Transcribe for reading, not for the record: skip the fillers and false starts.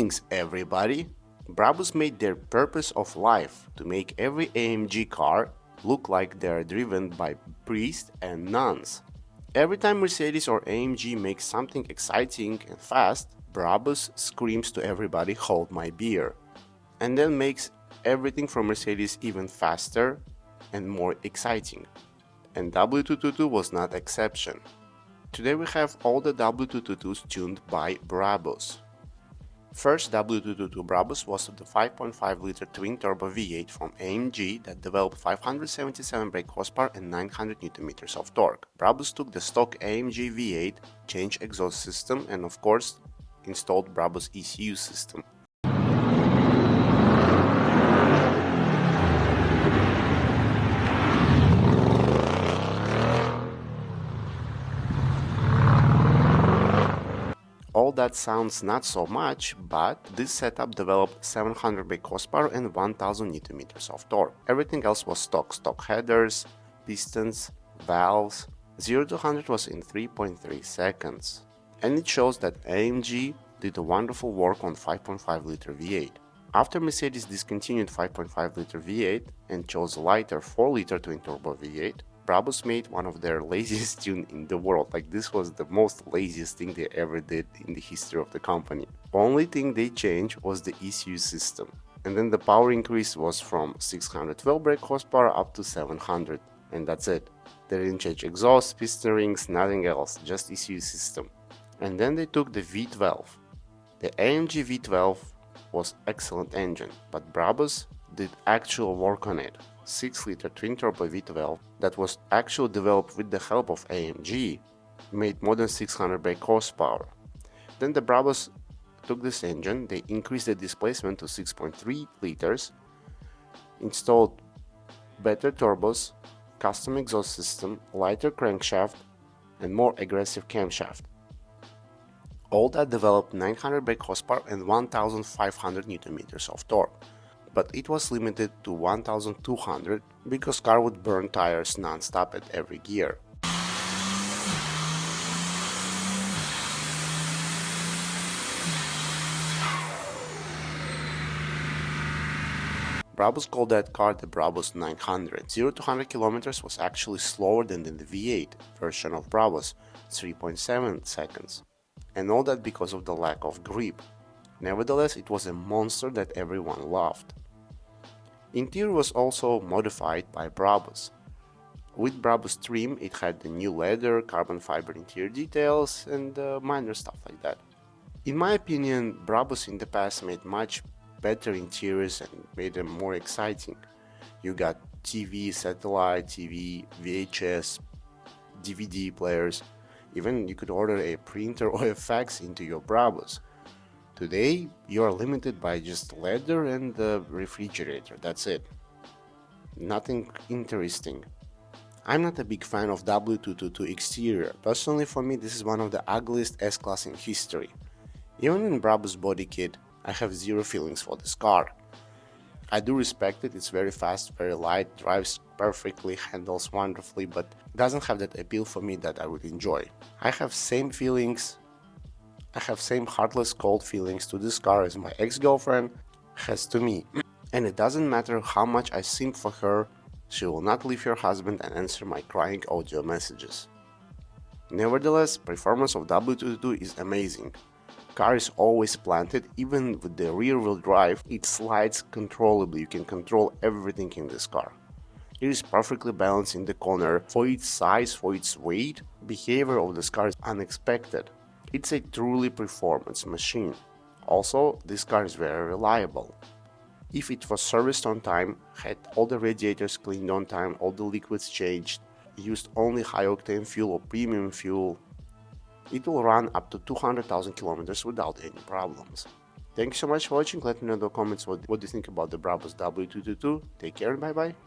Greetings everybody! Brabus made their purpose of life to make every AMG car look like they are driven by priests and nuns. Every time Mercedes or AMG makes something exciting and fast, Brabus screams to everybody, "Hold my beer," and then makes everything from Mercedes even faster and more exciting. And W222 was not exception. Today we have all the W222s tuned by Brabus. First W222 Brabus was the 5.5-liter twin-turbo V8 from AMG that developed 577 brake horsepower and 900 Nm of torque. Brabus took the stock AMG V8, changed exhaust system, and of course installed Brabus ECU system. All that sounds not so much, but this setup developed 700 brake horsepower and 1000 Nm of torque. Everything else was stock headers, pistons, valves. 0 to 100 was in 3.3 seconds. And it shows that AMG did a wonderful work on 5.5-liter V8. After Mercedes discontinued 5.5-liter V8 and chose a lighter 4-liter twin-turbo V8, Brabus made one of their laziest tune in the world. Like, this was the most laziest thing they ever did in the history of the company. Only thing they changed was the ECU system. And then the power increase was from 612 brake horsepower up to 700. And that's it. They didn't change exhaust, piston rings, nothing else, just ECU system. And then they took the V12. The AMG V12 was excellent engine, but Brabus did actual work on it. 6-liter twin-turbo V12 that was actually developed with the help of AMG made more than 600 brake horsepower. Then the Brabus took this engine, they increased the displacement to 6.3 liters, installed better turbos, custom exhaust system, lighter crankshaft, and more aggressive camshaft. All that developed 900 brake horsepower and 1500 Nm of torque. But it was limited to 1200 because car would burn tires non-stop at every gear. Brabus called that car the Brabus 900. 0 to 100 km was actually slower than the V8 version of Brabus, 3.7 seconds. And all that because of the lack of grip. Nevertheless, it was a monster that everyone loved. Interior was also modified by Brabus. With Brabus trim, it had the new leather, carbon fiber interior details, and minor stuff like that. In my opinion, Brabus in the past made much better interiors and made them more exciting. You got TV, satellite TV, VHS, DVD players, even you could order a printer or a fax into your Brabus. Today, you are limited by just leather and the refrigerator, that's it. Nothing interesting. I'm not a big fan of W222 exterior. Personally, for me, this is one of the ugliest S-Class in history. Even in Brabus body kit, I have zero feelings for this car. I do respect it, it's very fast, very light, drives perfectly, handles wonderfully, but doesn't have that appeal for me that I would enjoy. I have same heartless cold feelings to this car as my ex-girlfriend has to me. And it doesn't matter how much I simp for her, she will not leave her husband and answer my crying audio messages. Nevertheless, performance of W222 is amazing. Car is always planted, even with the rear-wheel drive, it slides controllably, you can control everything in this car. It is perfectly balanced in the corner. For its size, for its weight, behavior of this car is unexpected. It's a truly performance machine. Also, this car is very reliable. If it was serviced on time, had all the radiators cleaned on time, all the liquids changed, used only high-octane fuel or premium fuel, it will run up to 200,000 kilometers without any problems. Thank you so much for watching. Let me know in the comments what you think about the Brabus W222. Take care and bye bye.